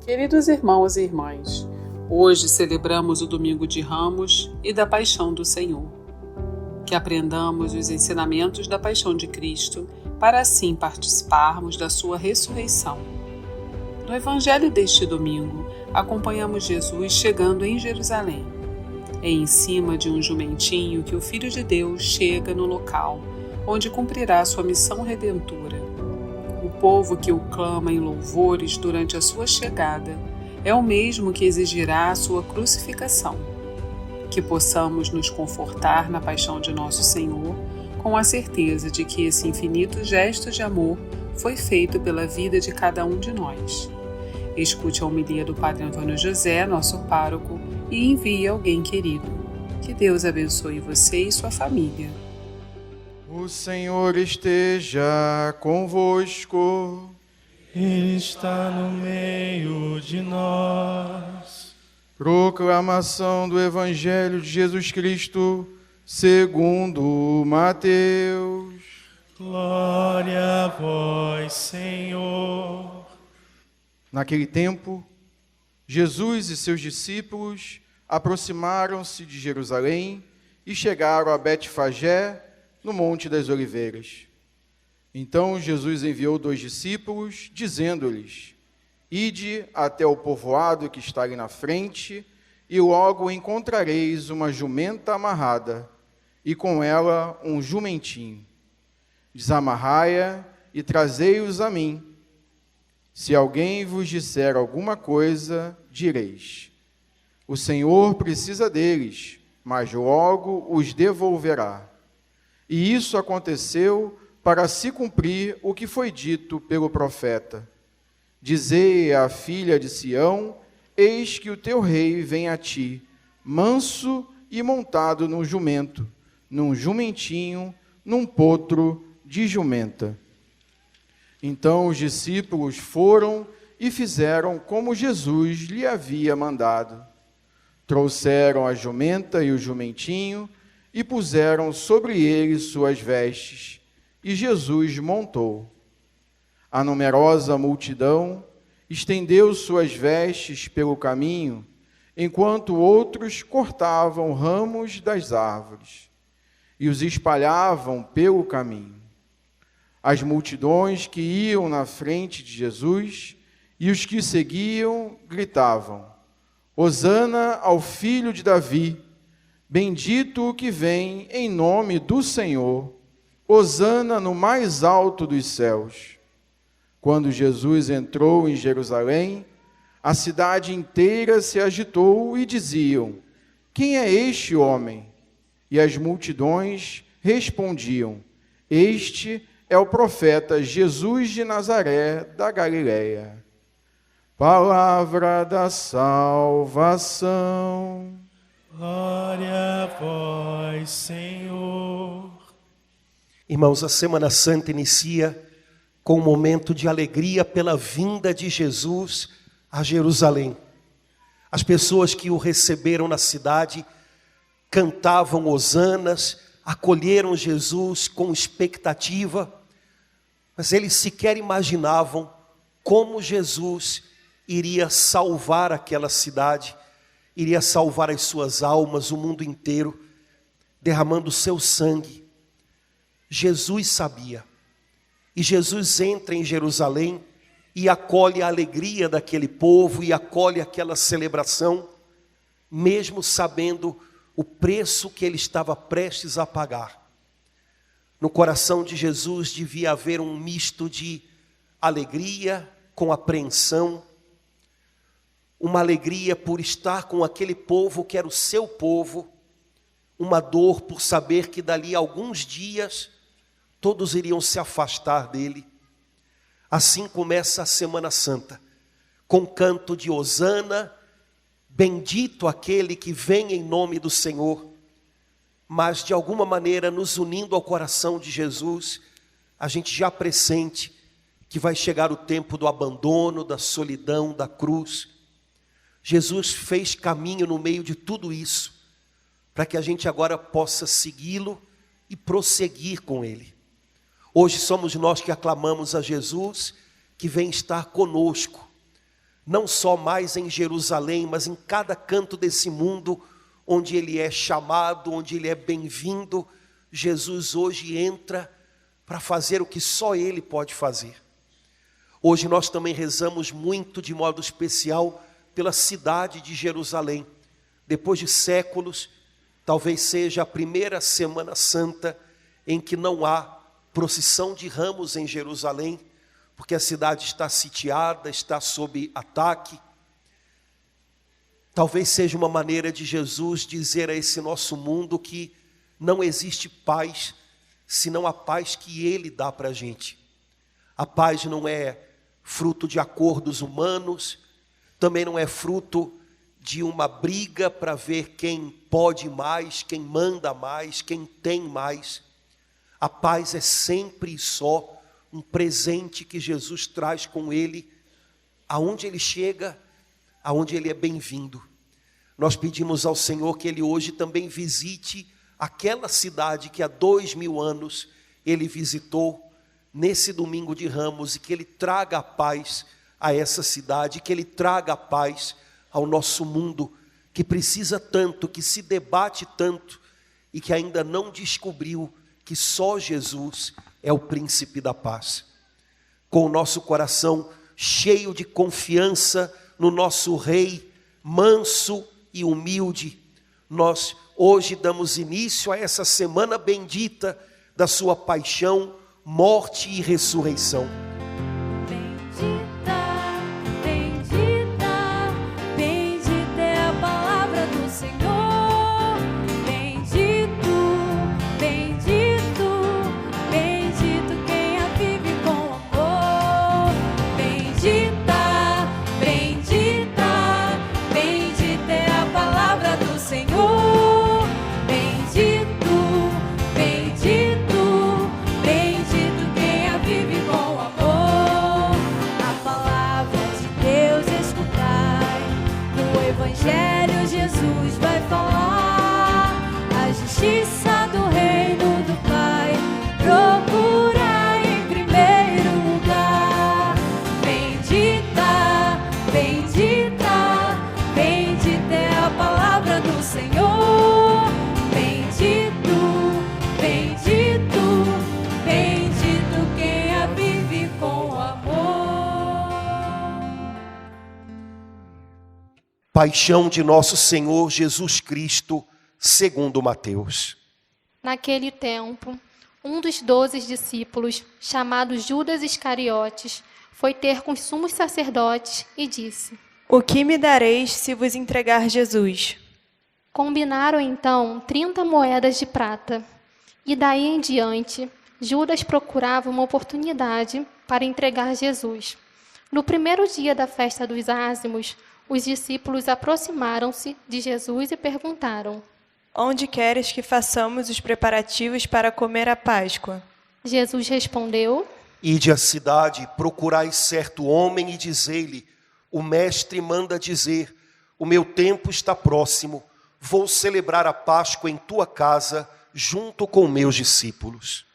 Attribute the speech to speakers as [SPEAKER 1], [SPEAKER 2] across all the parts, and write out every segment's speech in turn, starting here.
[SPEAKER 1] Queridos irmãos e irmãs, hoje celebramos o Domingo de Ramos e da Paixão do Senhor. Que aprendamos os ensinamentos da Paixão de Cristo para assim participarmos da sua ressurreição. No Evangelho deste domingo, acompanhamos Jesus chegando em Jerusalém. É em cima de um jumentinho que o Filho de Deus chega no local onde cumprirá sua missão redentora. O povo que o clama em louvores durante a sua chegada é o mesmo que exigirá a sua crucificação. Que possamos nos confortar na paixão de nosso Senhor, com a certeza de que esse infinito gesto de amor foi feito pela vida de cada um de nós. Escute a homilia do Padre Antônio José, nosso pároco, e envie alguém querido. Que Deus abençoe você e sua família.
[SPEAKER 2] O Senhor esteja convosco.
[SPEAKER 3] Ele está no meio de nós.
[SPEAKER 2] Proclamação do Evangelho de Jesus Cristo, segundo Mateus.
[SPEAKER 3] Glória a vós, Senhor.
[SPEAKER 2] Naquele tempo, Jesus e seus discípulos aproximaram-se de Jerusalém e chegaram a Betfagé, no Monte das Oliveiras. Então Jesus enviou 2 discípulos, dizendo-lhes: Ide até o povoado que está ali na frente, e logo encontrareis uma jumenta amarrada, e com ela um jumentinho. Desamarrai-a e trazei-os a mim. Se alguém vos disser alguma coisa, direis: O Senhor precisa deles, mas logo os devolverá. E isso aconteceu para se cumprir o que foi dito pelo profeta. Dizei à filha de Sião: Eis que o teu rei vem a ti, manso e montado num jumento, num jumentinho, num potro de jumenta. Então os discípulos foram e fizeram como Jesus lhe havia mandado. Trouxeram a jumenta e o jumentinho e puseram sobre eles suas vestes, e Jesus montou. A numerosa multidão estendeu suas vestes pelo caminho, enquanto outros cortavam ramos das árvores e os espalhavam pelo caminho. As multidões que iam na frente de Jesus e os que seguiam gritavam: Hosana ao Filho de Davi! Bendito o que vem em nome do Senhor, hosana no mais alto dos céus. Quando Jesus entrou em Jerusalém, a cidade inteira se agitou e diziam: Quem é este homem? E as multidões respondiam: Este é o profeta Jesus de Nazaré da Galileia. Palavra da salvação.
[SPEAKER 3] Glória a vós, Senhor.
[SPEAKER 4] Irmãos, a Semana Santa inicia com um momento de alegria pela vinda de Jesus a Jerusalém. As pessoas que o receberam na cidade cantavam hosanas, acolheram Jesus com expectativa, mas eles sequer imaginavam como Jesus iria salvar aquela cidade, iria salvar as suas almas, o mundo inteiro, derramando o seu sangue. Jesus sabia. E Jesus entra em Jerusalém e acolhe a alegria daquele povo e acolhe aquela celebração, mesmo sabendo o preço que ele estava prestes a pagar. No coração de Jesus devia haver um misto de alegria com apreensão, uma alegria por estar com aquele povo que era o seu povo, uma dor por saber que dali a alguns dias todos iriam se afastar dele. Assim começa a Semana Santa, com canto de hosana, bendito aquele que vem em nome do Senhor, mas de alguma maneira nos unindo ao coração de Jesus, a gente já pressente que vai chegar o tempo do abandono, da solidão, da cruz. Jesus fez caminho no meio de tudo isso, para que a gente agora possa segui-lo e prosseguir com ele. Hoje somos nós que aclamamos a Jesus, que vem estar conosco. não só mais em Jerusalém, mas em cada canto desse mundo, onde ele é chamado, onde ele é bem-vindo. Jesus hoje entra para fazer o que só ele pode fazer. Hoje nós também rezamos muito, de modo especial, pela cidade de Jerusalém. Depois de séculos, talvez seja a primeira Semana Santa em que não há procissão de ramos em Jerusalém, porque a cidade está sitiada, está sob ataque. Talvez seja uma maneira de Jesus dizer a esse nosso mundo que não existe paz, senão a paz que Ele dá para a gente. A paz não é fruto de acordos humanos, também não é fruto de uma briga para ver quem pode mais, quem manda mais, quem tem mais. A paz é sempre e só um presente que Jesus traz com Ele, aonde Ele chega, aonde Ele é bem-vindo. Nós pedimos ao Senhor que Ele hoje também visite aquela cidade que há 2000 anos Ele visitou nesse domingo de Ramos, e que Ele traga a paz a essa cidade, que Ele traga a paz ao nosso mundo, que precisa tanto, que se debate tanto, e que ainda não descobriu que só Jesus é o príncipe da paz. Com o nosso coração cheio de confiança no nosso Rei, manso e humilde, nós hoje damos início a essa semana bendita da sua paixão, morte e ressurreição.
[SPEAKER 5] Evangelho Jesus vai falar a justiça do reino do Pai, procurar em primeiro lugar. Bendita, bendita, bendita é a palavra do Senhor. Bendito, bendito, bendito quem a vive com amor.
[SPEAKER 4] Paixão de nosso Senhor Jesus Cristo, segundo Mateus.
[SPEAKER 6] Naquele tempo, um dos 12 discípulos, chamado Judas Iscariotes, foi ter com os sumos sacerdotes e disse:
[SPEAKER 7] O que me dareis se vos entregar Jesus?
[SPEAKER 6] Combinaram então 30 moedas de prata. E daí em diante, Judas procurava uma oportunidade para entregar Jesus. No primeiro dia da festa dos ázimos, os discípulos aproximaram-se de Jesus e perguntaram:
[SPEAKER 7] Onde queres que façamos os preparativos para comer a Páscoa?
[SPEAKER 6] Jesus respondeu:
[SPEAKER 4] Ide à cidade, procurai certo homem e dizei-lhe: o mestre manda dizer, o meu tempo está próximo, vou celebrar a Páscoa em tua casa, junto com meus discípulos.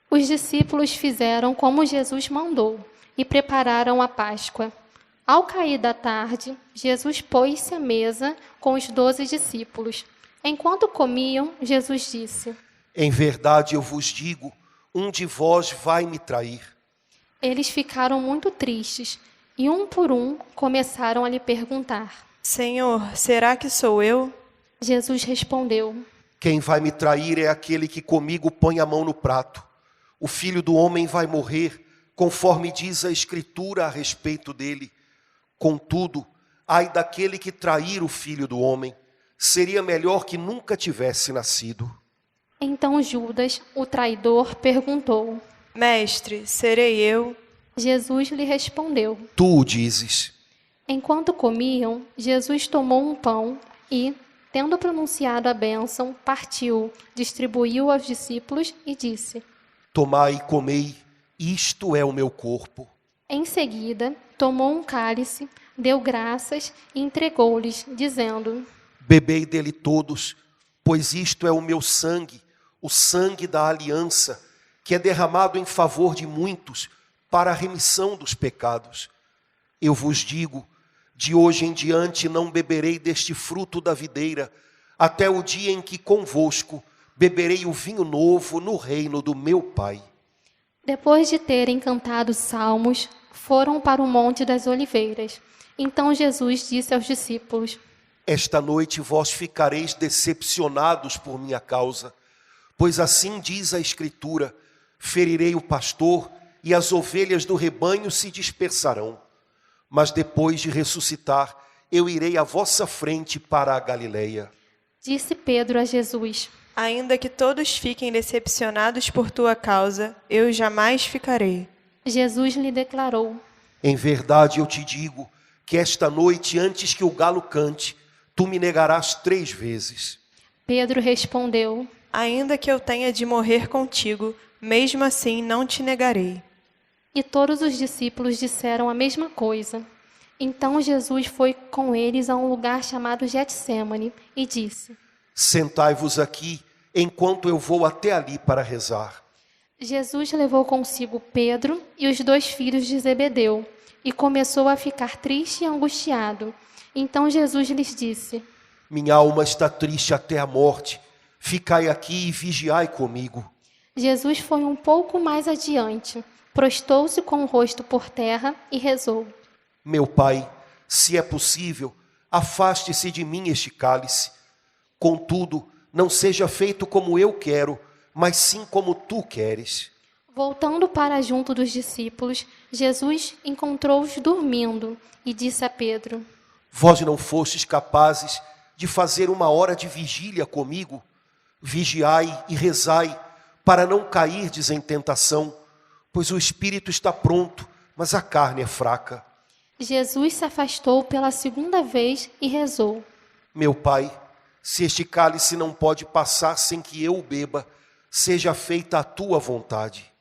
[SPEAKER 6] Os discípulos fizeram como Jesus mandou e prepararam a Páscoa. Ao cair da tarde, Jesus pôs-se à mesa com os 12 discípulos. Enquanto comiam, Jesus disse:
[SPEAKER 4] Em verdade eu vos digo, um de vós vai me trair.
[SPEAKER 6] Eles ficaram muito tristes e um por um começaram a lhe perguntar:
[SPEAKER 7] Senhor, será que sou eu?
[SPEAKER 6] Jesus respondeu:
[SPEAKER 4] Quem vai me trair é aquele que comigo põe a mão no prato. O Filho do Homem vai morrer, conforme diz a Escritura a respeito dele. Contudo, ai daquele que trair o Filho do Homem, seria melhor que nunca tivesse nascido.
[SPEAKER 6] Então Judas, o traidor, perguntou:
[SPEAKER 7] Mestre, serei eu?
[SPEAKER 6] Jesus lhe respondeu:
[SPEAKER 4] Tu o dizes.
[SPEAKER 6] Enquanto comiam, Jesus tomou um pão e, tendo pronunciado a bênção, partiu, distribuiu aos discípulos e disse:
[SPEAKER 4] Tomai e comei, isto é o meu corpo.
[SPEAKER 6] Em seguida, tomou um cálice, deu graças e entregou-lhes, dizendo:
[SPEAKER 4] Bebei dele todos, pois isto é o meu sangue, o sangue da aliança, que é derramado em favor de muitos para a remissão dos pecados. Eu vos digo, De hoje em diante não beberei deste fruto da videira, até o dia em que convosco beberei o vinho novo no reino do meu Pai.
[SPEAKER 6] Depois de terem cantado salmos, foram para o Monte das Oliveiras. Então Jesus disse aos discípulos:
[SPEAKER 4] Esta noite vós ficareis decepcionados por minha causa, pois assim diz a Escritura: ferirei o pastor e as ovelhas do rebanho se dispersarão. Mas depois de ressuscitar, eu irei à vossa frente para a Galileia.
[SPEAKER 6] Disse Pedro a Jesus:
[SPEAKER 7] Ainda que todos fiquem decepcionados por tua causa, eu jamais ficarei.
[SPEAKER 6] Jesus lhe declarou:
[SPEAKER 4] Em verdade eu te digo que esta noite, antes que o galo cante, tu me negarás 3 vezes.
[SPEAKER 6] Pedro respondeu:
[SPEAKER 7] Ainda que eu tenha de morrer contigo, mesmo assim não te negarei.
[SPEAKER 6] E todos os discípulos disseram a mesma coisa. Então Jesus foi com eles a um lugar chamado Getsêmani e disse:
[SPEAKER 4] Sentai-vos aqui, enquanto eu vou até ali para rezar.
[SPEAKER 6] Jesus levou consigo Pedro e os 2 filhos de Zebedeu e começou a ficar triste e angustiado. Então Jesus lhes disse:
[SPEAKER 4] Minha alma está triste até a morte. Ficai aqui e vigiai comigo.
[SPEAKER 6] Jesus foi um pouco mais adiante, prostou-se com o rosto por terra e rezou:
[SPEAKER 4] Meu Pai, se é possível, afaste-se de mim este cálice. Contudo, não seja feito como eu quero, mas sim como tu queres.
[SPEAKER 6] Voltando para junto dos discípulos, Jesus encontrou-os dormindo e disse a Pedro:
[SPEAKER 4] Vós não fostes capazes de fazer 1 hora de vigília comigo? Vigiai e rezai, para não cairdes em tentação, pois o espírito está pronto, mas a carne é fraca.
[SPEAKER 6] Jesus se afastou pela 2ª vez e rezou:
[SPEAKER 4] Meu Pai, se este cálice não pode passar sem que eu o beba, seja feita a tua vontade.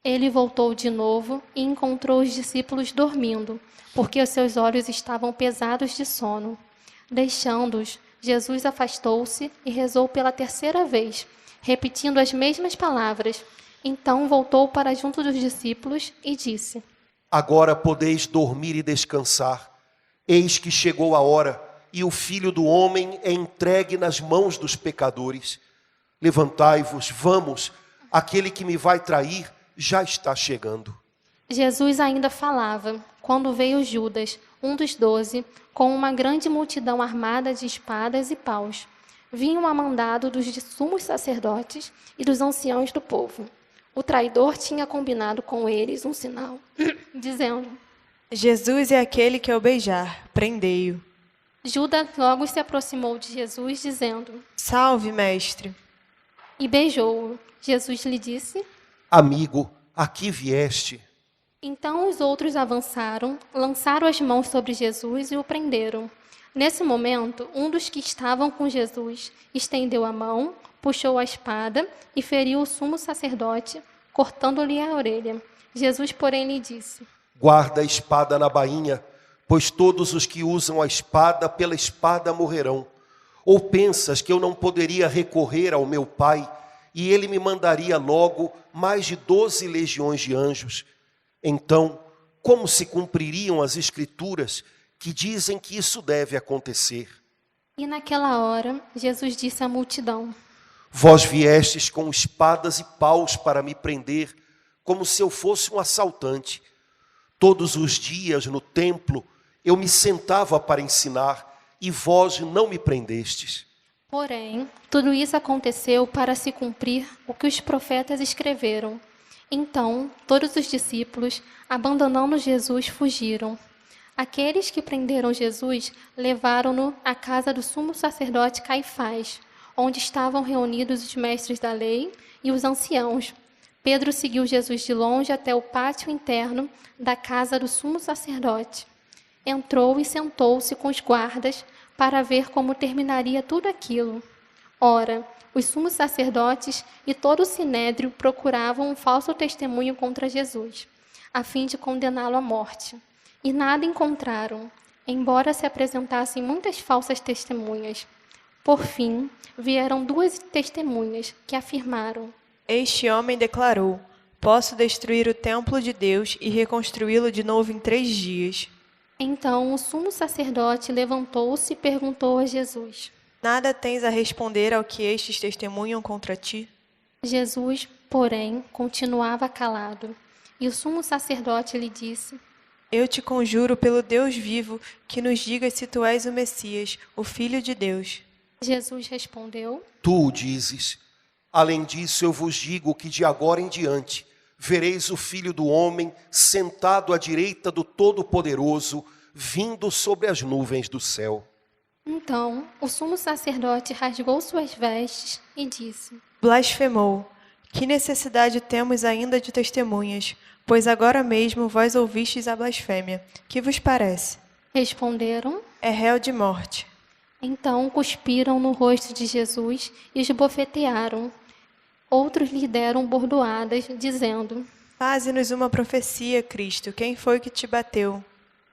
[SPEAKER 6] Ele voltou de novo e encontrou os discípulos dormindo, porque os seus olhos estavam pesados de sono. Deixando-os, Jesus afastou-se e rezou pela 3ª vez, repetindo as mesmas palavras. Então voltou para junto dos discípulos e disse:
[SPEAKER 4] Agora podeis dormir e descansar. Eis que chegou a hora, e o Filho do Homem é entregue nas mãos dos pecadores. Levantai-vos, vamos, aquele que me vai trair já está chegando.
[SPEAKER 6] Jesus ainda falava, quando veio Judas, um dos 12, com uma grande multidão armada de espadas e paus. Vinham a mandado dos sumos sacerdotes e dos anciãos do povo. O traidor tinha combinado com eles um sinal, dizendo:
[SPEAKER 7] Jesus é aquele que eu beijar, prendei-o.
[SPEAKER 6] Judas logo se aproximou de Jesus, dizendo:
[SPEAKER 7] Salve, mestre.
[SPEAKER 6] E beijou-o. Jesus lhe disse:
[SPEAKER 4] Amigo, aqui vieste.
[SPEAKER 6] Então os outros avançaram, lançaram as mãos sobre Jesus e o prenderam. Nesse momento, um dos que estavam com Jesus estendeu a mão, puxou a espada e feriu o sumo sacerdote, cortando-lhe a orelha. Jesus, porém, lhe disse:
[SPEAKER 4] Guarda a espada na bainha, pois todos os que usam a espada pela espada morrerão. Ou pensas que eu não poderia recorrer ao meu Pai, e ele me mandaria logo mais de 12 legiões de anjos? Então, como se cumpririam as Escrituras que dizem que isso deve acontecer?
[SPEAKER 6] E naquela hora, Jesus disse à multidão:
[SPEAKER 4] Vós viestes com espadas e paus para me prender, como se eu fosse um assaltante. Todos os dias no templo eu me sentava para ensinar, e vós não me prendestes.
[SPEAKER 6] Porém, tudo isso aconteceu para se cumprir o que os profetas escreveram. Então, todos os discípulos, abandonando Jesus, fugiram. Aqueles que prenderam Jesus levaram-no à casa do sumo sacerdote Caifás, onde estavam reunidos os mestres da lei e os anciãos. Pedro seguiu Jesus de longe até o pátio interno da casa do sumo sacerdote. Entrou e sentou-se com os guardas para ver como terminaria tudo aquilo. Ora, os sumos sacerdotes e todo o sinédrio procuravam um falso testemunho contra Jesus, a fim de condená-lo à morte. E nada encontraram, embora se apresentassem muitas falsas testemunhas. Por fim, vieram 2 testemunhas que afirmaram:
[SPEAKER 7] Este homem declarou: Posso destruir o templo de Deus e reconstruí-lo de novo em 3 dias.
[SPEAKER 6] Então o sumo sacerdote levantou-se e perguntou a Jesus.
[SPEAKER 7] Nada tens a responder ao que estes testemunham contra ti?
[SPEAKER 6] Jesus, porém, continuava calado. E o sumo sacerdote lhe disse:
[SPEAKER 7] Eu te conjuro pelo Deus vivo que nos digas se tu és o Messias, o Filho de Deus.
[SPEAKER 6] Jesus respondeu:
[SPEAKER 4] Tu o dizes. Além disso, eu vos digo que de agora em diante vereis o Filho do Homem sentado à direita do Todo-Poderoso, vindo sobre as nuvens do céu.
[SPEAKER 6] Então o sumo sacerdote rasgou suas vestes e disse:
[SPEAKER 7] Blasfemou. Que necessidade temos ainda de testemunhas? Pois agora mesmo vós ouvistes a blasfêmia. Que vos parece?
[SPEAKER 6] Responderam:
[SPEAKER 7] É réu de morte.
[SPEAKER 6] Então cuspiram no rosto de Jesus e esbofetearam. Outros lhe deram bordoadas, dizendo:
[SPEAKER 7] Faze-nos uma profecia, Cristo. Quem foi que te bateu?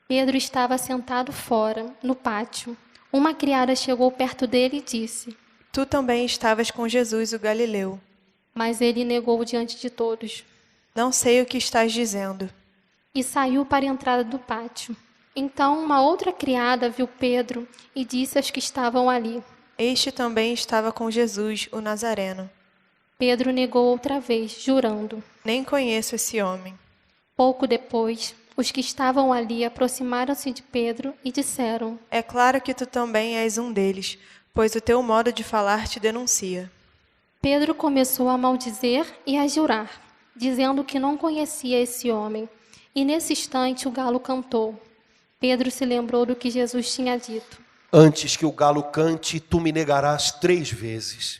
[SPEAKER 6] Pedro estava sentado fora, no pátio. Uma criada chegou perto dele e disse:
[SPEAKER 7] Tu também estavas com Jesus, o Galileu.
[SPEAKER 6] Mas ele negou diante de todos.
[SPEAKER 7] Não sei o que estás dizendo.
[SPEAKER 6] E saiu para a entrada do pátio. Então uma outra criada viu Pedro e disse aos que estavam ali:
[SPEAKER 7] Este também estava com Jesus, o Nazareno.
[SPEAKER 6] Pedro negou outra vez, jurando:
[SPEAKER 7] Nem conheço esse homem.
[SPEAKER 6] Pouco depois, os que estavam ali aproximaram-se de Pedro e disseram:
[SPEAKER 7] É claro que tu também és um deles, pois o teu modo de falar te denuncia.
[SPEAKER 6] Pedro começou a maldizer e a jurar, dizendo que não conhecia esse homem. E nesse instante o galo cantou. Pedro se lembrou do que Jesus tinha dito.
[SPEAKER 4] Antes que o galo cante, tu me negarás 3 vezes.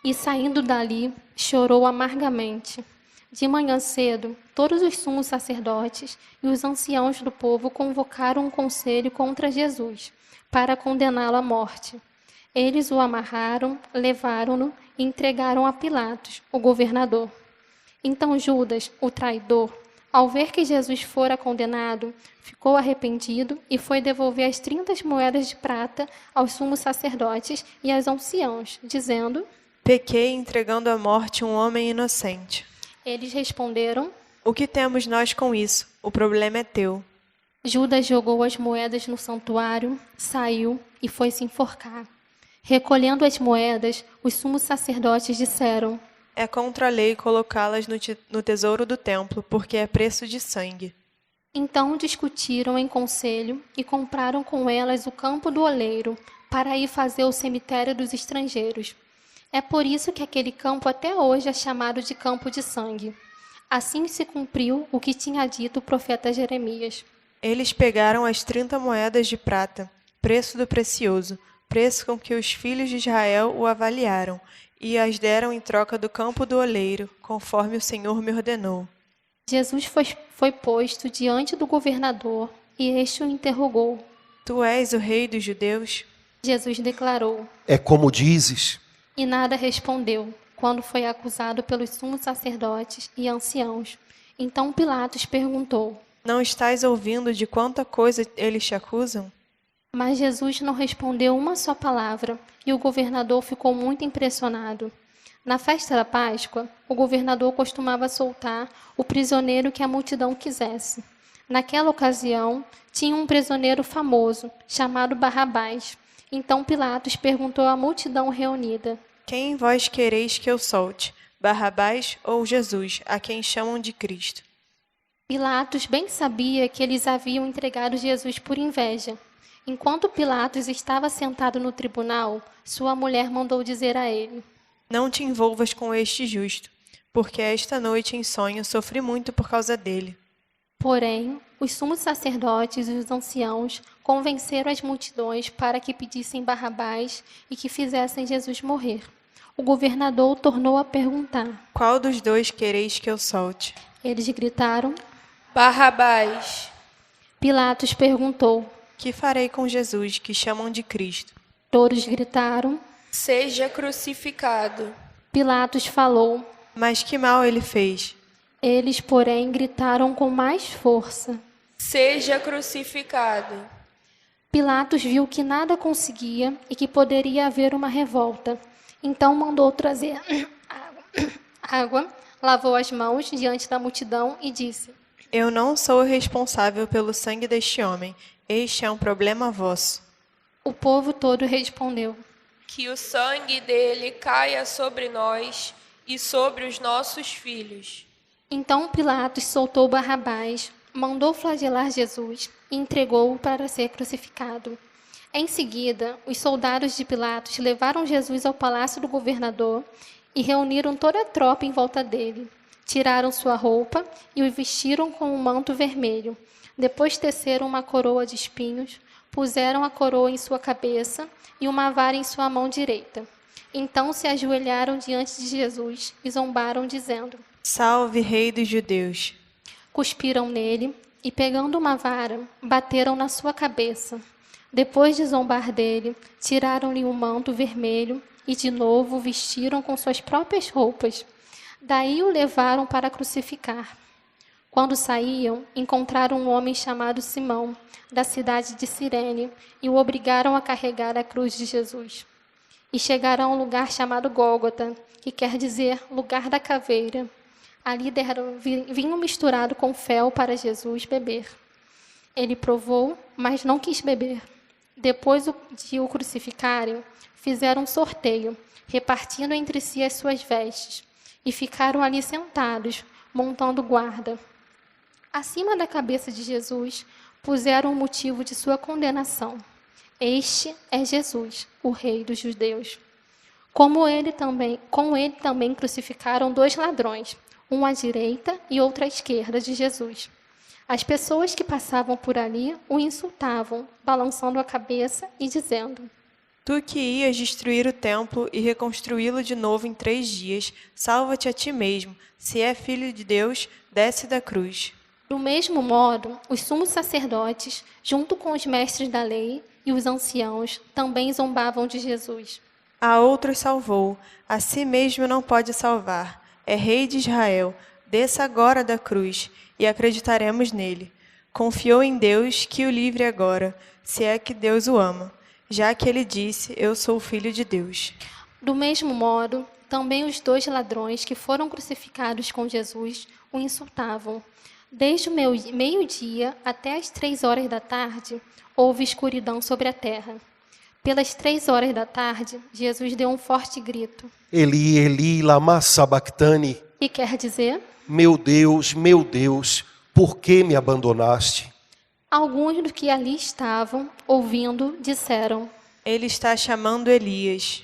[SPEAKER 6] E saindo dali, chorou amargamente. De manhã cedo, todos os sumos sacerdotes e os anciãos do povo convocaram um conselho contra Jesus, para condená-lo à morte. Eles o amarraram, levaram-no e entregaram a Pilatos, o governador. Então Judas, o traidor, ao ver que Jesus fora condenado, ficou arrependido e foi devolver as 30 moedas de prata aos sumos sacerdotes e aos anciãos, dizendo:
[SPEAKER 7] Pequei entregando à morte um homem inocente.
[SPEAKER 6] Eles responderam:
[SPEAKER 7] O que temos nós com isso? O problema é teu.
[SPEAKER 6] Judas jogou as moedas no santuário, saiu e foi se enforcar. Recolhendo as moedas, os sumos sacerdotes disseram:
[SPEAKER 7] É contra a lei colocá-las no tesouro do templo, porque é preço de sangue.
[SPEAKER 6] Então discutiram em conselho e compraram com elas o campo do oleiro, para ir fazer o cemitério dos estrangeiros. É por isso que aquele campo até hoje é chamado de campo de sangue. Assim se cumpriu o que tinha dito o profeta Jeremias.
[SPEAKER 7] Eles pegaram as 30 moedas de prata, preço do precioso, preço com que os filhos de Israel o avaliaram, e as deram em troca do campo do oleiro, conforme o Senhor me ordenou.
[SPEAKER 6] Jesus foi posto diante do governador, e este o interrogou.
[SPEAKER 7] Tu és o rei dos judeus?
[SPEAKER 6] Jesus declarou,
[SPEAKER 4] É como dizes.
[SPEAKER 6] e nada respondeu, quando foi acusado pelos sumos sacerdotes e anciãos. Então Pilatos perguntou,
[SPEAKER 7] Não estás ouvindo de quanta coisa eles te acusam?
[SPEAKER 6] mas Jesus não respondeu uma só palavra, e o governador ficou muito impressionado. Na festa da Páscoa, o governador costumava soltar o prisioneiro que a multidão quisesse. Naquela ocasião, tinha um prisioneiro famoso, chamado Barrabás. Então Pilatos perguntou à multidão reunida,
[SPEAKER 7] Quem vós quereis que eu solte, Barrabás ou Jesus, a quem chamam de Cristo?
[SPEAKER 6] Pilatos bem sabia que eles haviam entregado Jesus por inveja. Enquanto Pilatos estava sentado no tribunal, sua mulher mandou dizer a ele,
[SPEAKER 7] Não te envolvas com este justo, porque esta noite em sonho sofri muito por causa dele.
[SPEAKER 6] Porém, os sumos sacerdotes e os anciãos convenceram as multidões para que pedissem Barrabás e que fizessem Jesus morrer. O governador tornou a perguntar.
[SPEAKER 7] Qual dos dois quereis que eu solte?
[SPEAKER 6] Eles gritaram.
[SPEAKER 5] Barrabás.
[SPEAKER 6] Pilatos perguntou.
[SPEAKER 7] Que farei com Jesus, que chamam de Cristo?
[SPEAKER 6] Todos gritaram.
[SPEAKER 5] Seja crucificado.
[SPEAKER 6] Pilatos falou.
[SPEAKER 7] Mas que mal ele fez?
[SPEAKER 6] Eles, porém, gritaram com mais força.
[SPEAKER 5] Seja crucificado.
[SPEAKER 6] Pilatos viu que nada conseguia e que poderia haver uma revolta. Então mandou trazer água, lavou as mãos diante da multidão e disse,
[SPEAKER 7] Eu não sou responsável pelo sangue deste homem. Este é um problema vosso.
[SPEAKER 6] O povo todo respondeu:
[SPEAKER 5] Que o sangue dele caia sobre nós e sobre os nossos filhos.
[SPEAKER 6] Então Pilatos soltou Barrabás, mandou flagelar Jesus e entregou-o para ser crucificado. Em seguida, os soldados de Pilatos levaram Jesus ao palácio do governador e reuniram toda a tropa em volta dele. Tiraram sua roupa e o vestiram com um manto vermelho. Depois teceram uma coroa de espinhos, puseram a coroa em sua cabeça e uma vara em sua mão direita. Então se ajoelharam diante de Jesus e zombaram, dizendo:
[SPEAKER 7] Salve, Rei dos Judeus!
[SPEAKER 6] Cuspiram nele e, pegando uma vara, bateram na sua cabeça. Depois de zombar dele, tiraram-lhe o manto vermelho e de novo o vestiram com suas próprias roupas. Daí o levaram para crucificar. Quando saíam, encontraram um homem chamado Simão, da cidade de Cirene, e o obrigaram a carregar a cruz de Jesus. E chegaram a um lugar chamado Gólgota, que quer dizer lugar da caveira. Ali deram vinho misturado com fel para Jesus beber. Ele provou, mas não quis beber. Depois de o crucificarem, fizeram um sorteio, repartindo entre si as suas vestes, e ficaram ali sentados, montando guarda. Acima da cabeça de Jesus, puseram o motivo de sua condenação. Este é Jesus, o Rei dos Judeus. Com ele também crucificaram 2 ladrões, um à direita e outro à esquerda de Jesus. As pessoas que passavam por ali o insultavam, balançando a cabeça e dizendo:
[SPEAKER 7] Tu que ias destruir o templo e reconstruí-lo de novo em 3 dias, salva-te a ti mesmo. Se é filho de Deus, desce da cruz.
[SPEAKER 6] Do mesmo modo, os sumos sacerdotes, junto com os mestres da lei e os anciãos, também zombavam de Jesus.
[SPEAKER 7] A outros salvou, a si mesmo não pode salvar. É Rei de Israel, desça agora da cruz e acreditaremos nele. Confiou em Deus que o livre agora, se é que Deus o ama, já que ele disse: Eu sou o filho de Deus.
[SPEAKER 6] Do mesmo modo, também os 2 ladrões que foram crucificados com Jesus o insultavam. Desde o meio-dia até as 3 horas da tarde, houve escuridão sobre a terra. Pelas 3 horas da tarde, Jesus deu um forte grito.
[SPEAKER 4] Eli, Eli, lama sabachthani.
[SPEAKER 6] E quer dizer:
[SPEAKER 4] meu Deus, por que me abandonaste?
[SPEAKER 6] Alguns dos que ali estavam, ouvindo, disseram:
[SPEAKER 7] Ele está chamando Elias.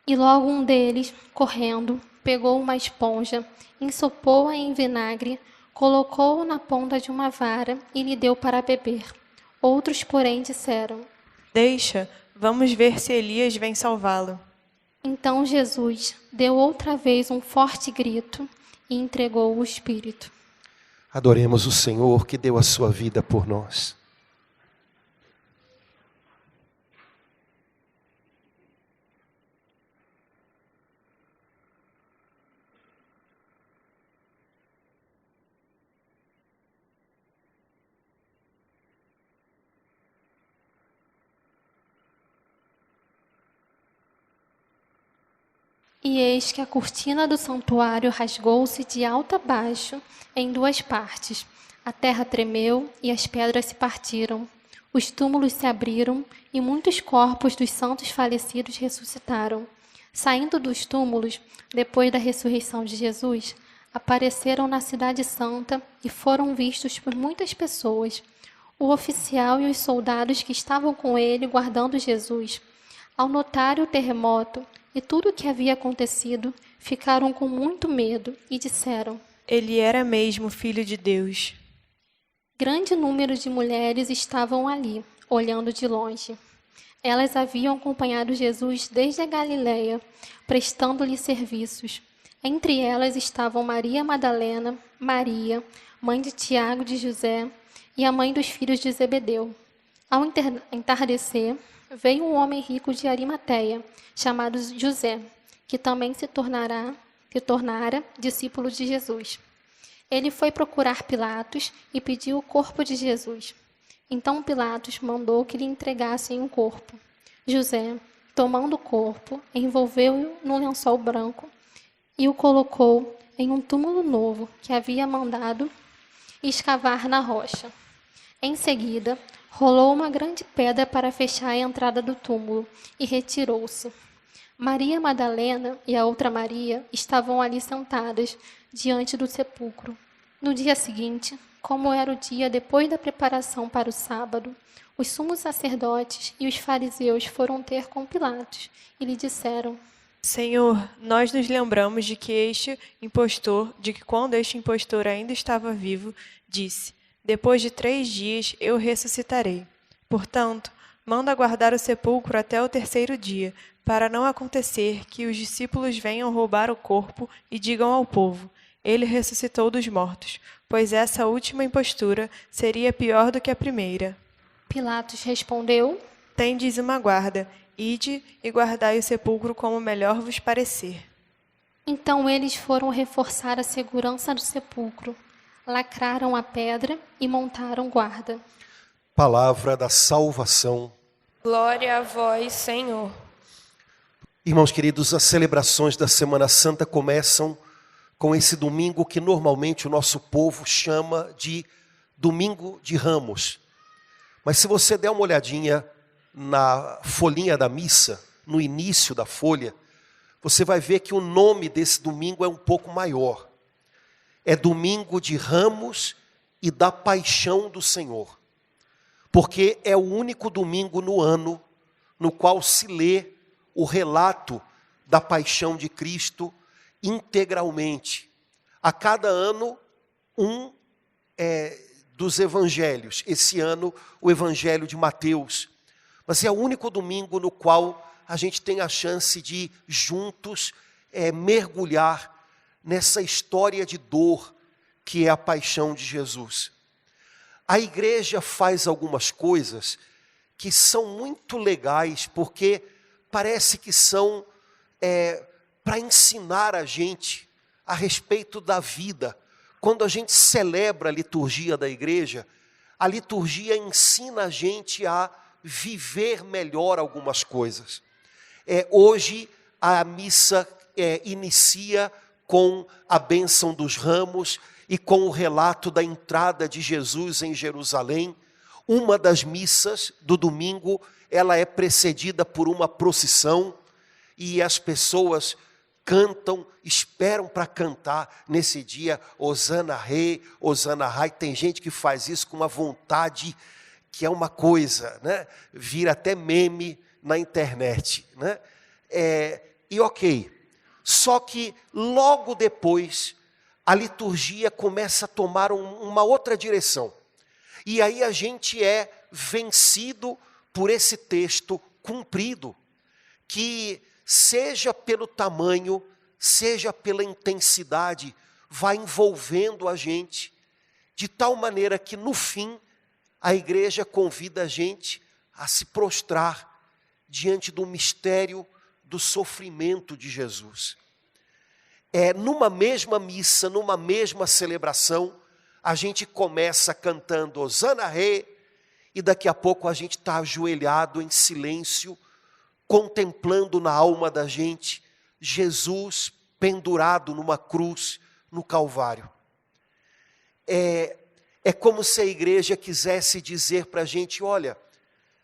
[SPEAKER 6] E logo um deles, correndo, pegou uma esponja, ensopou-a em vinagre, colocou-o na ponta de uma vara e lhe deu para beber. Outros, porém, disseram:
[SPEAKER 7] Deixa, vamos ver se Elias vem salvá-lo.
[SPEAKER 6] Então Jesus deu outra vez um forte grito e entregou o Espírito.
[SPEAKER 4] Adoremos o Senhor que deu a sua vida por nós.
[SPEAKER 6] E eis que a cortina do santuário rasgou-se de alto a baixo em 2 partes. A terra tremeu e as pedras se partiram. Os túmulos se abriram e muitos corpos dos santos falecidos ressuscitaram. Saindo dos túmulos, depois da ressurreição de Jesus, apareceram na cidade santa e foram vistos por muitas pessoas. O oficial e os soldados que estavam com ele guardando Jesus, ao notarem o terremoto e tudo o que havia acontecido, ficaram com muito medo e disseram:
[SPEAKER 7] Ele era mesmo filho de Deus.
[SPEAKER 6] Grande número de mulheres estavam ali, olhando de longe. Elas haviam acompanhado Jesus desde a Galileia, prestando-lhe serviços. Entre elas estavam Maria Madalena, Maria, mãe de Tiago de José, e a mãe dos filhos de Zebedeu. Ao entardecer, veio um homem rico de Arimateia, chamado José, que também se tornara discípulo de Jesus. Ele foi procurar Pilatos e pediu o corpo de Jesus. Então Pilatos mandou que lhe entregassem o corpo. José, tomando o corpo, envolveu-o num lençol branco e o colocou em um túmulo novo que havia mandado escavar na rocha. Em seguida, Rolou uma grande pedra para fechar a entrada do túmulo e retirou-se. Maria Madalena e a outra Maria estavam ali sentadas diante do sepulcro. No dia seguinte, como era o dia depois da preparação para o sábado, os sumos sacerdotes e os fariseus foram ter com Pilatos e lhe disseram:
[SPEAKER 7] Senhor, nós nos lembramos de que quando este impostor ainda estava vivo, disse: depois de 3 dias eu ressuscitarei. Portanto, manda guardar o sepulcro até o 3º dia, para não acontecer que os discípulos venham roubar o corpo e digam ao povo: ele ressuscitou dos mortos, pois essa última impostura seria pior do que a primeira.
[SPEAKER 6] Pilatos respondeu:
[SPEAKER 7] Tendes uma guarda, ide e guardai o sepulcro como melhor vos parecer.
[SPEAKER 6] Então eles foram reforçar a segurança do sepulcro, lacraram a pedra e montaram guarda.
[SPEAKER 4] Palavra da salvação.
[SPEAKER 5] Glória a vós, Senhor.
[SPEAKER 4] Irmãos queridos, as celebrações da Semana Santa começam com esse domingo que normalmente o nosso povo chama de Domingo de Ramos. Mas se você der uma olhadinha na folhinha da missa, no início da folha, você vai ver que o nome desse domingo é um pouco maior. É Domingo de Ramos e da Paixão do Senhor. Porque é o único domingo no ano no qual se lê o relato da paixão de Cristo integralmente. A cada ano, dos evangelhos. Esse ano, o evangelho de Mateus. Mas é o único domingo no qual a gente tem a chance de, juntos, mergulhar nessa história de dor que é a paixão de Jesus. A igreja faz algumas coisas que são muito legais, porque parece que são para ensinar a gente a respeito da vida. Quando a gente celebra a liturgia da igreja, a liturgia ensina a gente a viver melhor algumas coisas. Hoje a missa inicia com a bênção dos ramos e com o relato da entrada de Jesus em Jerusalém. Uma das missas do domingo, ela é precedida por uma procissão e as pessoas cantam, esperam para cantar nesse dia, Hosana Rei, Hosana Rai. Tem gente que faz isso com uma vontade que é uma coisa, né? Vira até meme na internet, né? E ok, só que logo depois a liturgia começa a tomar uma outra direção. E aí a gente é vencido por esse texto cumprido, que seja pelo tamanho, seja pela intensidade, vai envolvendo a gente, de tal maneira que no fim, a igreja convida a gente a se prostrar diante do mistério do sofrimento de Jesus. Numa mesma missa, numa mesma celebração, a gente começa cantando Hosana Rei, e daqui a pouco a gente está ajoelhado em silêncio, contemplando na alma da gente Jesus pendurado numa cruz no Calvário. É como se a igreja quisesse dizer para a gente: olha,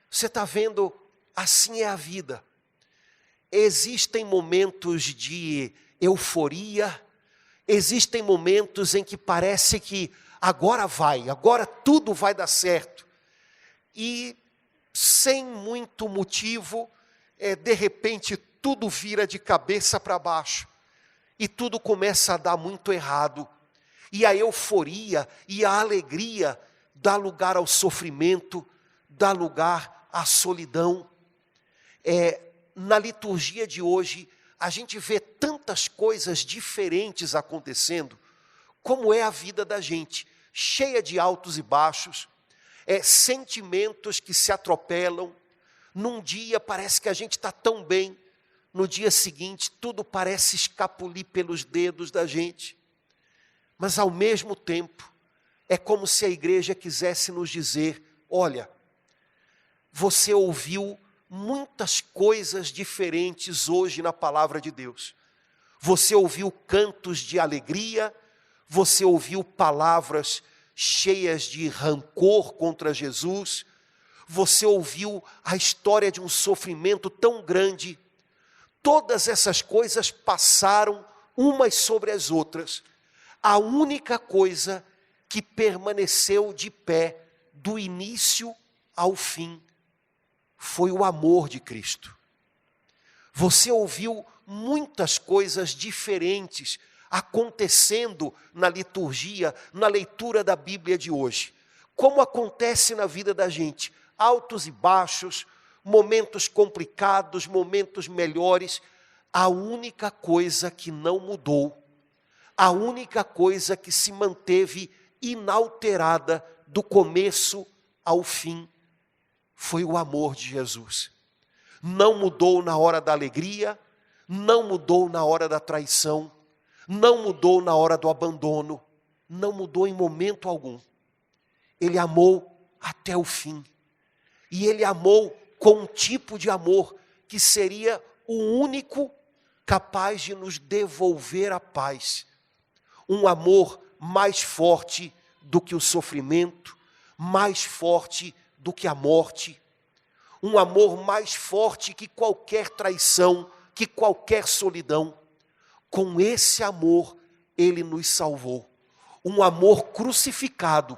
[SPEAKER 4] você está vendo, assim é a vida. Existem momentos de euforia, existem momentos em que parece que agora tudo vai dar certo. E sem muito motivo, de repente tudo vira de cabeça para baixo. E tudo começa a dar muito errado. E a euforia e a alegria dá lugar ao sofrimento, dá lugar à solidão. Na liturgia de hoje, a gente vê tantas coisas diferentes acontecendo, como é a vida da gente, cheia de altos e baixos, sentimentos que se atropelam. Num dia parece que a gente está tão bem, no dia seguinte tudo parece escapulir pelos dedos da gente. Mas ao mesmo tempo, é como se a igreja quisesse nos dizer: olha, você ouviu muitas coisas diferentes hoje na palavra de Deus. Você ouviu cantos de alegria, você ouviu palavras cheias de rancor contra Jesus, você ouviu a história de um sofrimento tão grande. Todas essas coisas passaram umas sobre as outras. A única coisa que permaneceu de pé do início ao fim foi o amor de Cristo. Você ouviu muitas coisas diferentes acontecendo na liturgia, na leitura da Bíblia de hoje. Como acontece na vida da gente, altos e baixos, momentos complicados, momentos melhores. A única coisa que não mudou, a única coisa que se manteve inalterada do começo ao fim, foi o amor de Jesus. Não mudou na hora da alegria, não mudou na hora da traição, não mudou na hora do abandono, não mudou em momento algum. Ele amou até o fim. E ele amou com um tipo de amor que seria o único capaz de nos devolver a paz. Um amor mais forte do que o sofrimento, mais forte do que a morte. Um amor mais forte que qualquer traição, que qualquer solidão. Com esse amor, ele nos salvou. Um amor crucificado,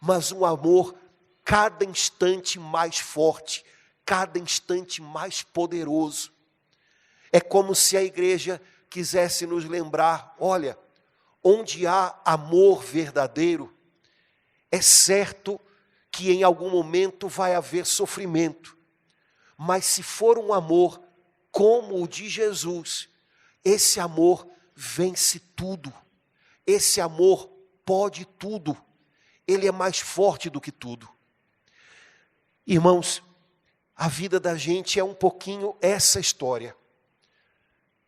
[SPEAKER 4] mas um amor cada instante mais forte, cada instante mais poderoso. É como se a igreja quisesse nos lembrar, olha, onde há amor verdadeiro, é certo que em algum momento vai haver sofrimento. Mas se for um amor como o de Jesus, esse amor vence tudo. Esse amor pode tudo. Ele é mais forte do que tudo. Irmãos, a vida da gente é um pouquinho essa história.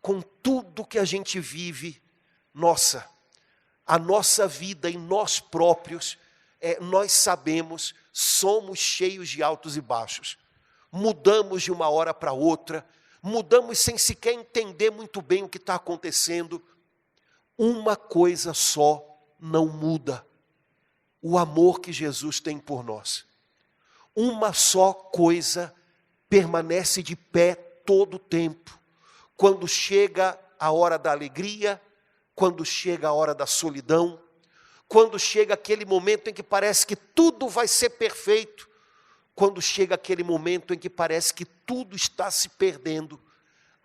[SPEAKER 4] Com tudo que a gente vive, a nossa vida em nós próprios, nós sabemos, somos cheios de altos e baixos. Mudamos de uma hora para outra, mudamos sem sequer entender muito bem o que está acontecendo. Uma coisa só não muda: o amor que Jesus tem por nós. Uma só coisa permanece de pé todo o tempo. Quando chega a hora da alegria, quando chega a hora da solidão, quando chega aquele momento em que parece que tudo vai ser perfeito, quando chega aquele momento em que parece que tudo está se perdendo,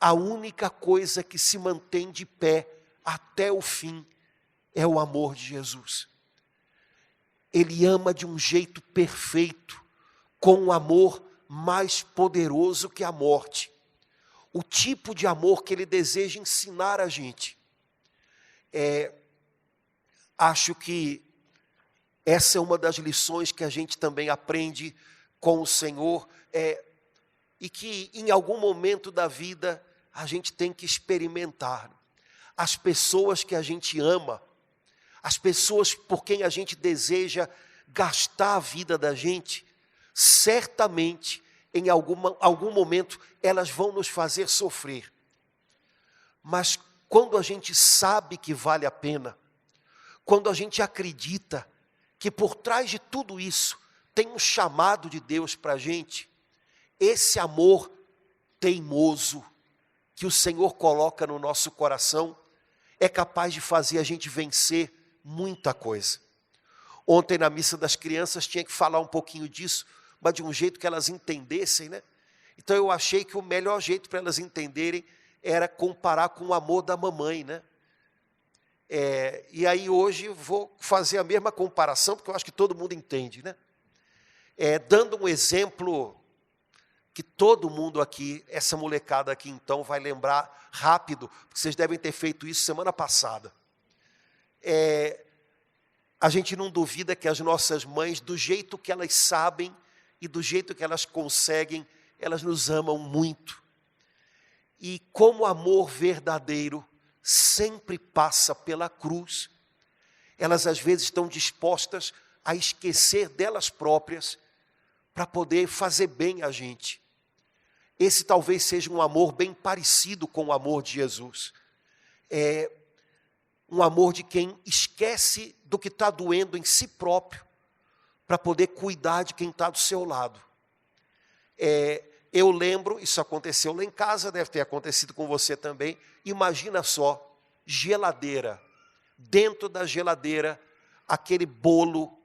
[SPEAKER 4] a única coisa que se mantém de pé até o fim é o amor de Jesus. Ele ama de um jeito perfeito, com um amor mais poderoso que a morte. O tipo de amor que ele deseja ensinar a gente. Acho que essa é uma das lições que a gente também aprende com o Senhor, e que em algum momento da vida a gente tem que experimentar. As pessoas que a gente ama, as pessoas por quem a gente deseja gastar a vida da gente, certamente em algum momento elas vão nos fazer sofrer. Mas quando a gente sabe que vale a pena, quando a gente acredita que por trás de tudo isso tem um chamado de Deus para a gente, esse amor teimoso que o Senhor coloca no nosso coração é capaz de fazer a gente vencer muita coisa. Ontem na missa das crianças tinha que falar um pouquinho disso, mas de um jeito que elas entendessem, né? Então eu achei que o melhor jeito para elas entenderem era comparar com o amor da mamãe, né? E aí hoje vou fazer a mesma comparação, porque eu acho que todo mundo entende, né? Dando um exemplo que todo mundo aqui, essa molecada aqui então vai lembrar rápido, porque vocês devem ter feito isso semana passada. A gente não duvida que as nossas mães, do jeito que elas sabem e do jeito que elas conseguem, elas nos amam muito. E como amor verdadeiro sempre passa pela cruz, elas às vezes estão dispostas a esquecer delas próprias para poder fazer bem a gente. Esse talvez seja um amor bem parecido com o amor de Jesus. Um amor de quem esquece do que está doendo em si próprio para poder cuidar de quem está do seu lado. Eu lembro, isso aconteceu lá em casa, deve ter acontecido com você também. Imagina só, geladeira. Dentro da geladeira, aquele bolo,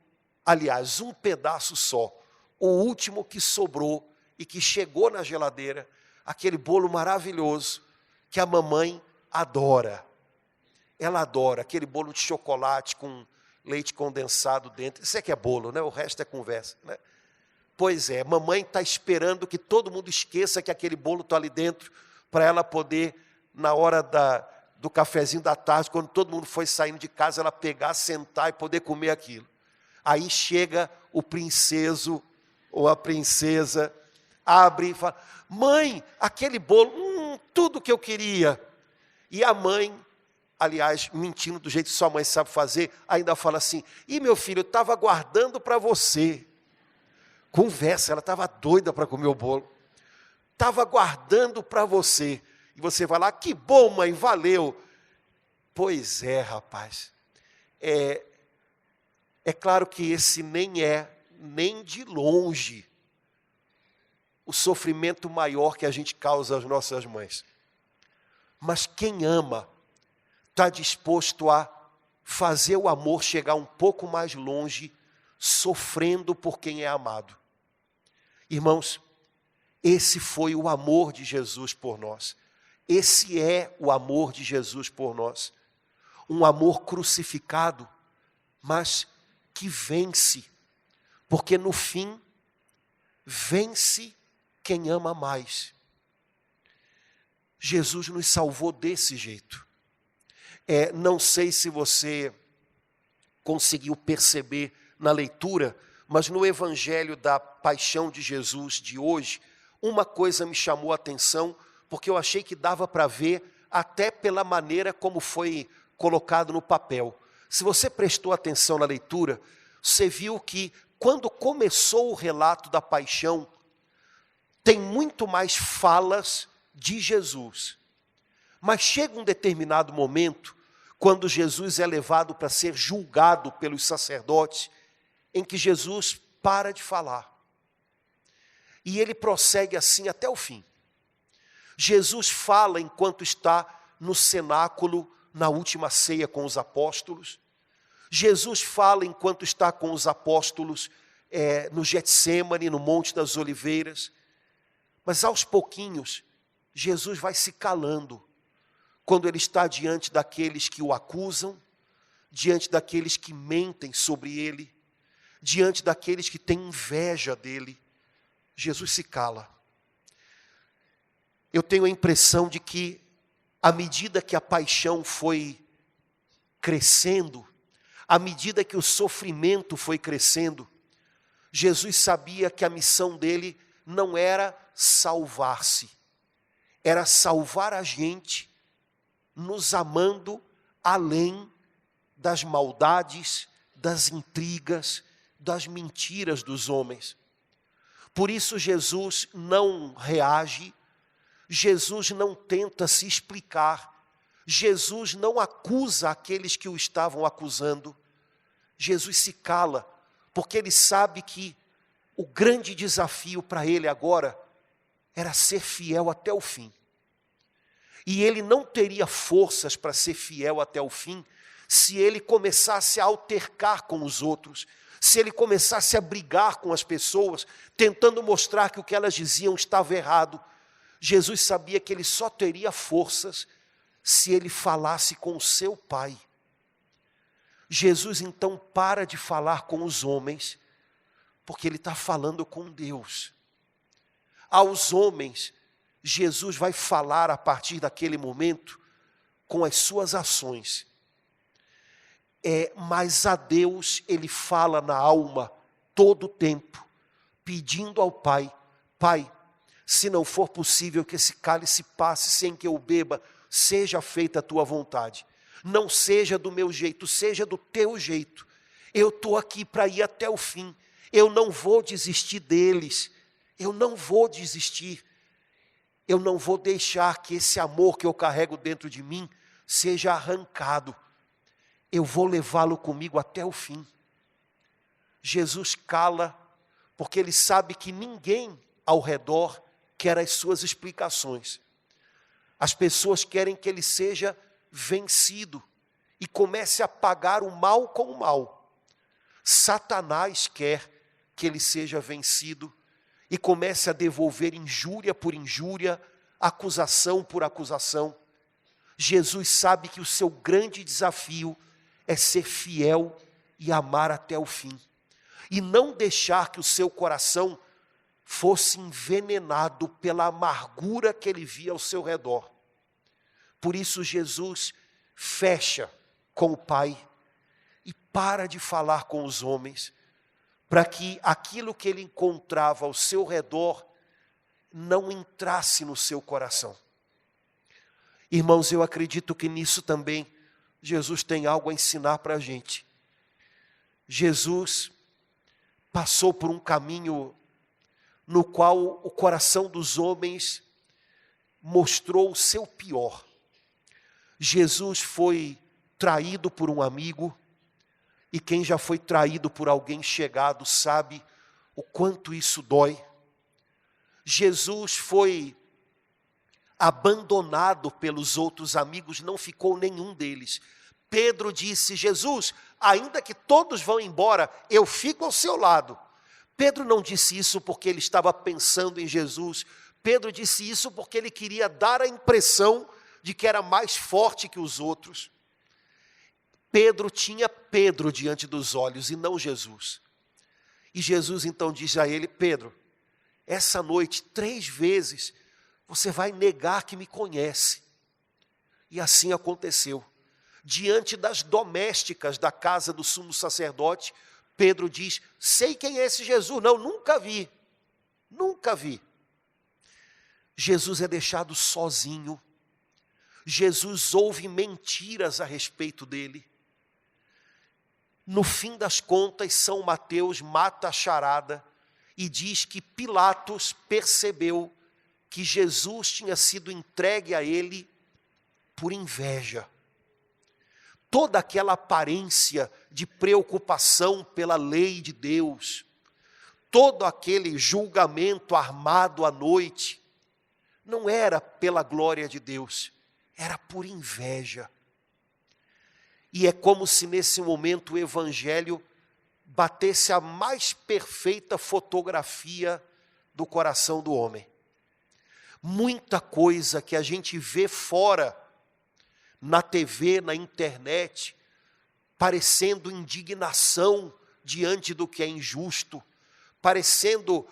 [SPEAKER 4] aliás, um pedaço só. O último que sobrou e que chegou na geladeira, aquele bolo maravilhoso que a mamãe adora. Ela adora aquele bolo de chocolate com leite condensado dentro. Isso é que é bolo, né? O resto é conversa, né? Pois é, mamãe está esperando que todo mundo esqueça que aquele bolo está ali dentro, para ela poder, na hora do cafezinho da tarde, quando todo mundo foi saindo de casa, ela pegar, sentar e poder comer aquilo. Aí chega o princeso ou a princesa, abre e fala: mãe, aquele bolo, tudo que eu queria. E a mãe, aliás, mentindo do jeito que sua mãe sabe fazer, ainda fala assim: e meu filho, eu estava guardando para você. Conversa, ela estava doida para comer o bolo. Estava guardando para você. E você vai lá: que bom, mãe, valeu. Pois é, rapaz. É claro que esse nem é, nem de longe, o sofrimento maior que a gente causa às nossas mães. Mas quem ama está disposto a fazer o amor chegar um pouco mais longe, sofrendo por quem é amado. Irmãos, esse foi o amor de Jesus por nós. Esse é o amor de Jesus por nós. Um amor crucificado, mas que vence. Porque no fim, vence quem ama mais. Jesus nos salvou desse jeito. Não sei se você conseguiu perceber na leitura, mas no Evangelho da Paixão de Jesus de hoje, uma coisa me chamou a atenção, porque eu achei que dava para ver até pela maneira como foi colocado no papel. Se você prestou atenção na leitura, você viu que quando começou o relato da paixão, tem muito mais falas de Jesus. Mas chega um determinado momento, quando Jesus é levado para ser julgado pelos sacerdotes, em que Jesus para de falar. E ele prossegue assim até o fim. Jesus fala enquanto está no cenáculo, na última ceia com os apóstolos. Jesus fala enquanto está com os apóstolos no Getsêmani, no Monte das Oliveiras. Mas aos pouquinhos, Jesus vai se calando, quando ele está diante daqueles que o acusam, diante daqueles que mentem sobre ele, diante daqueles que têm inveja dele. Jesus se cala. Eu tenho a impressão de que, à medida que a paixão foi crescendo, à medida que o sofrimento foi crescendo, Jesus sabia que a missão dele não era salvar-se, era salvar a gente, nos amando além das maldades, das intrigas, das mentiras dos homens. Por isso Jesus não reage, Jesus não tenta se explicar, Jesus não acusa aqueles que o estavam acusando. Jesus se cala, porque ele sabe que o grande desafio para ele agora era ser fiel até o fim. E ele não teria forças para ser fiel até o fim se ele começasse a altercar com os outros, se ele começasse a brigar com as pessoas, tentando mostrar que o que elas diziam estava errado. Jesus sabia que ele só teria forças se ele falasse com o seu Pai. Jesus então para de falar com os homens, porque ele está falando com Deus. Aos homens, Jesus vai falar a partir daquele momento com as suas ações. Mas a Deus ele fala na alma todo o tempo, pedindo ao Pai: Pai, se não for possível que esse cálice passe sem que eu beba, seja feita a tua vontade. Não seja do meu jeito, seja do teu jeito. Eu estou aqui para ir até o fim. Eu não vou desistir deles. Eu não vou desistir. Eu não vou deixar que esse amor que eu carrego dentro de mim seja arrancado. Eu vou levá-lo comigo até o fim. Jesus cala, porque ele sabe que ninguém, ao redor quer as suas explicações. As pessoas querem que ele seja vencido e comece a pagar o mal com o mal. Satanás quer que ele seja vencido e comece a devolver injúria por injúria, acusação por acusação. Jesus sabe que o seu grande desafio é ser fiel e amar até o fim. E não deixar que o seu coração fosse envenenado pela amargura que ele via ao seu redor. Por isso Jesus fecha com o Pai e para de falar com os homens, para que aquilo que ele encontrava ao seu redor não entrasse no seu coração. Irmãos, eu acredito que nisso também Jesus tem algo a ensinar para a gente. Jesus passou por um caminho no qual o coração dos homens mostrou o seu pior. Jesus foi traído por um amigo, e quem já foi traído por alguém chegado sabe o quanto isso dói. Jesus foi abandonado pelos outros amigos, não ficou nenhum deles. Pedro disse: Jesus, ainda que todos vão embora, eu fico ao seu lado. Pedro não disse isso porque ele estava pensando em Jesus. Pedro disse isso porque ele queria dar a impressão de que era mais forte que os outros. Pedro tinha Pedro diante dos olhos e não Jesus. E Jesus então disse a ele: Pedro, essa noite 3 vezes você vai negar que me conhece. E assim aconteceu. Diante das domésticas da casa do sumo sacerdote, Pedro diz: sei quem é esse Jesus. Não, nunca vi. Nunca vi. Jesus é deixado sozinho. Jesus ouve mentiras a respeito dele. No fim das contas, São Mateus mata a charada e diz que Pilatos percebeu que Jesus tinha sido entregue a ele por inveja. Toda aquela aparência de preocupação pela lei de Deus, todo aquele julgamento armado à noite, não era pela glória de Deus, era por inveja. E é como se nesse momento o Evangelho batesse a mais perfeita fotografia do coração do homem. Muita coisa que a gente vê fora, na TV, na internet, parecendo indignação diante do que é injusto, parecendo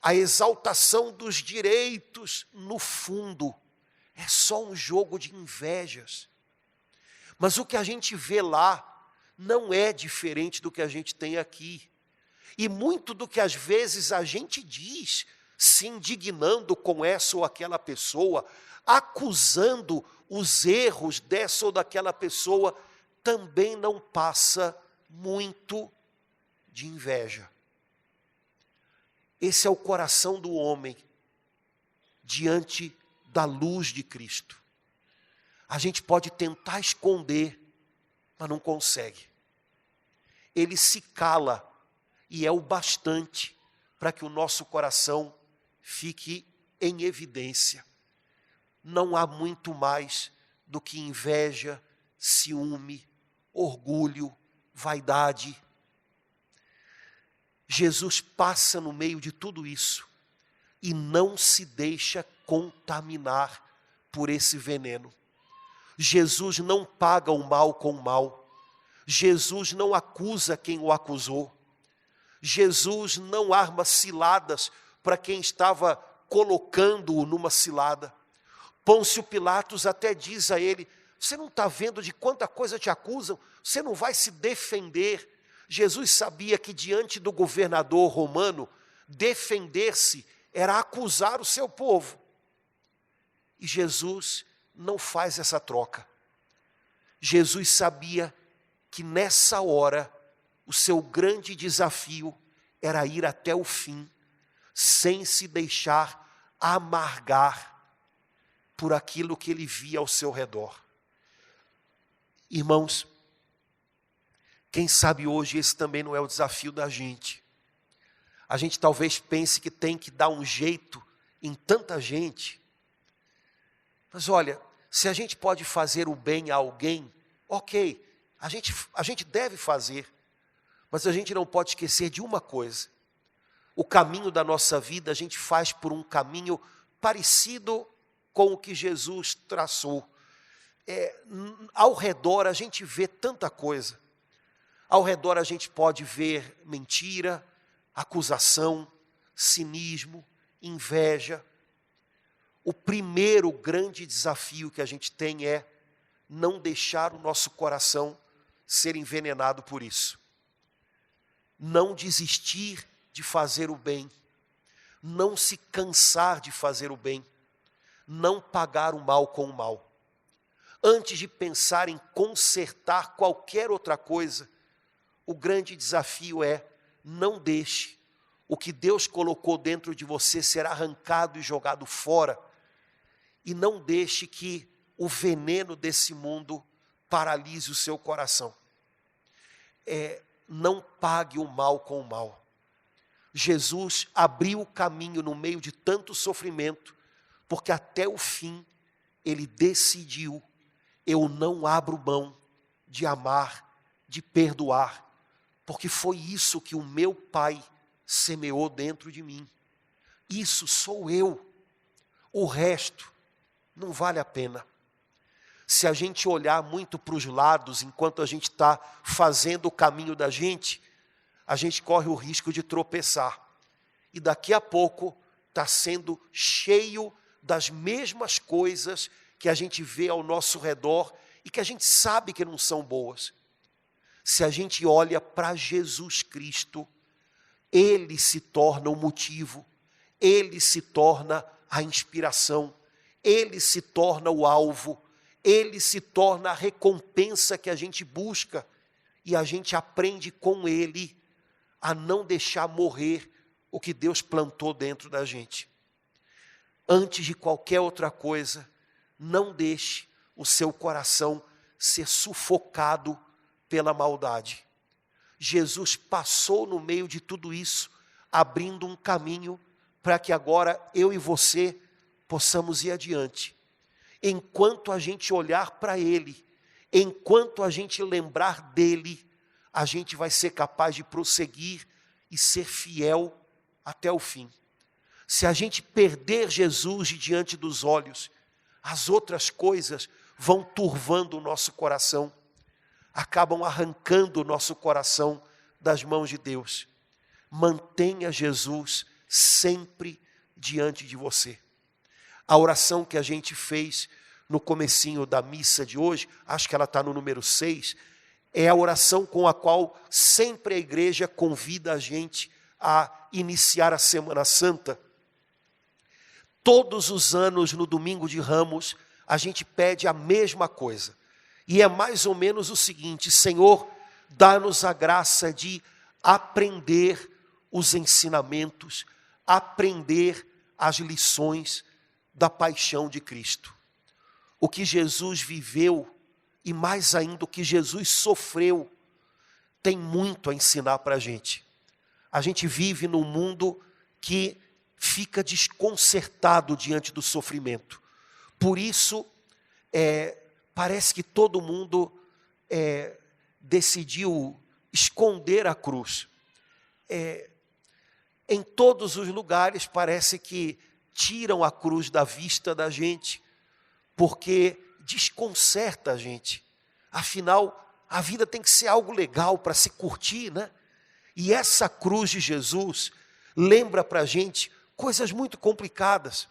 [SPEAKER 4] a exaltação dos direitos, no fundo, é só um jogo de invejas. Mas o que a gente vê lá não é diferente do que a gente tem aqui. E muito do que às vezes a gente diz, se indignando com essa ou aquela pessoa, acusando os erros dessa ou daquela pessoa, também não passa muito de inveja. Esse é o coração do homem diante da luz de Cristo. A gente pode tentar esconder, mas não consegue. Ele se cala e é o bastante para que o nosso coração fique em evidência. Não há muito mais do que inveja, ciúme, orgulho, vaidade. Jesus passa no meio de tudo isso e não se deixa contaminar por esse veneno. Jesus não paga o mal com o mal. Jesus não acusa quem o acusou. Jesus não arma ciladas para quem estava colocando-o numa cilada. Pôncio Pilatos até diz a ele: você não está vendo de quanta coisa te acusam? Você não vai se defender. Jesus sabia que diante do governador romano, defender-se era acusar o seu povo. E Jesus não faz essa troca. Jesus sabia que nessa hora o seu grande desafio era ir até o fim, sem se deixar amargar por aquilo que ele via ao seu redor. Irmãos, quem sabe hoje esse também não é o desafio da gente. A gente talvez pense que tem que dar um jeito em tanta gente. Mas olha, se a gente pode fazer o bem a alguém, ok, a gente deve fazer. Mas a gente não pode esquecer de uma coisa. O caminho da nossa vida a gente faz por um caminho parecido com o que Jesus traçou. Ao redor a gente vê tanta coisa. Ao redor a gente pode ver mentira, acusação, cinismo, inveja. O primeiro grande desafio que a gente tem é não deixar o nosso coração ser envenenado por isso. Não desistir de fazer o bem. Não se cansar de fazer o bem. Não pagar o mal com o mal. Antes de pensar em consertar qualquer outra coisa, o grande desafio é: não deixe o que Deus colocou dentro de você ser arrancado e jogado fora, e não deixe que o veneno desse mundo paralise o seu coração. Não pague o mal com o mal. Jesus abriu o caminho no meio de tanto sofrimento, porque até o fim ele decidiu: eu não abro mão de amar, de perdoar, porque foi isso que o meu Pai semeou dentro de mim. Isso sou eu. O resto não vale a pena. Se a gente olhar muito para os lados enquanto a gente está fazendo o caminho da gente, a gente corre o risco de tropeçar. E daqui a pouco está sendo cheio das mesmas coisas que a gente vê ao nosso redor e que a gente sabe que não são boas. Se a gente olha para Jesus Cristo, Ele se torna o motivo, Ele se torna a inspiração, Ele se torna o alvo, Ele se torna a recompensa que a gente busca, e a gente aprende com Ele a não deixar morrer o que Deus plantou dentro da gente. Antes de qualquer outra coisa, não deixe o seu coração ser sufocado pela maldade. Jesus passou no meio de tudo isso, abrindo um caminho para que agora eu e você possamos ir adiante. Enquanto a gente olhar para Ele, enquanto a gente lembrar dEle, a gente vai ser capaz de prosseguir e ser fiel até o fim. Se a gente perder Jesus de diante dos olhos, as outras coisas vão turvando o nosso coração, acabam arrancando o nosso coração das mãos de Deus. Mantenha Jesus sempre diante de você. A oração que a gente fez no comecinho da missa de hoje, acho que ela está no número 6, é a oração com a qual sempre a igreja convida a gente a iniciar a Semana Santa. Todos os anos, no Domingo de Ramos, a gente pede a mesma coisa. E é mais ou menos o seguinte: Senhor, dá-nos a graça de aprender os ensinamentos, aprender as lições da paixão de Cristo. O que Jesus viveu, e mais ainda o que Jesus sofreu, tem muito a ensinar para a gente. A gente vive num mundo que fica desconcertado diante do sofrimento. Por isso, parece que todo mundo decidiu esconder a cruz. Em todos os lugares parece que tiram a cruz da vista da gente, porque desconcerta a gente. Afinal, a vida tem que ser algo legal para se curtir, né? E essa cruz de Jesus lembra para a gente coisas muito complicadas.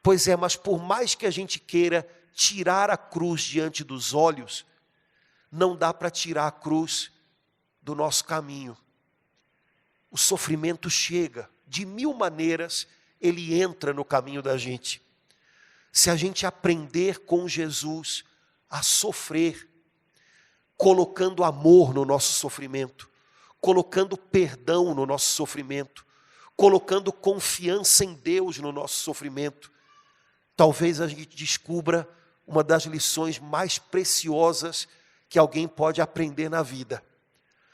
[SPEAKER 4] Pois é, mas por mais que a gente queira tirar a cruz diante dos olhos, não dá para tirar a cruz do nosso caminho. O sofrimento chega, de mil maneiras ele entra no caminho da gente. Se a gente aprender com Jesus a sofrer, colocando amor no nosso sofrimento, colocando perdão no nosso sofrimento, colocando confiança em Deus no nosso sofrimento, talvez a gente descubra uma das lições mais preciosas que alguém pode aprender na vida.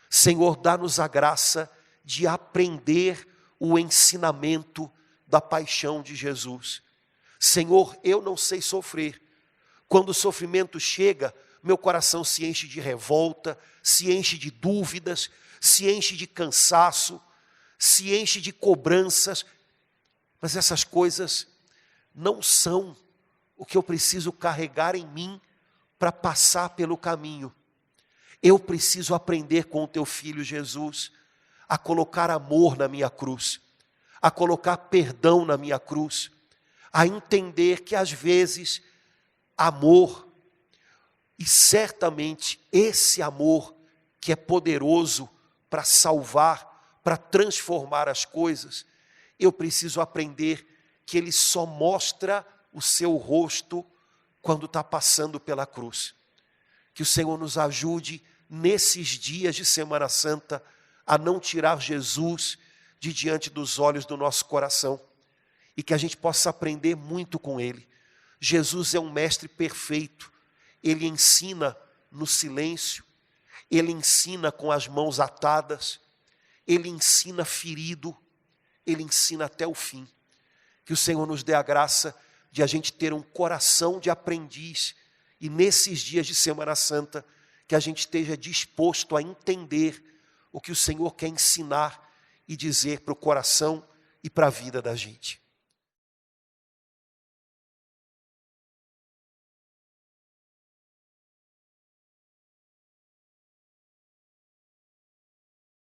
[SPEAKER 4] Senhor, dá-nos a graça de aprender o ensinamento da paixão de Jesus. Senhor, eu não sei sofrer. Quando o sofrimento chega, meu coração se enche de revolta, se enche de dúvidas, se enche de cansaço, se enche de cobranças. Mas essas coisas não são o que eu preciso carregar em mim para passar pelo caminho. Eu preciso aprender com o teu filho Jesus a colocar amor na minha cruz, a colocar perdão na minha cruz, a entender que às vezes amor, e certamente esse amor que é poderoso para salvar, para transformar as coisas, eu preciso aprender que ele só mostra o seu rosto quando está passando pela cruz. Que o Senhor nos ajude nesses dias de Semana Santa a não tirar Jesus de diante dos olhos do nosso coração e que a gente possa aprender muito com ele. Jesus é um mestre perfeito, ele ensina no silêncio, ele ensina com as mãos atadas, ele ensina ferido, ele ensina até o fim. Que o Senhor nos dê a graça de a gente ter um coração de aprendiz e nesses dias de Semana Santa que a gente esteja disposto a entender o que o Senhor quer ensinar e dizer para o coração e para a vida da gente.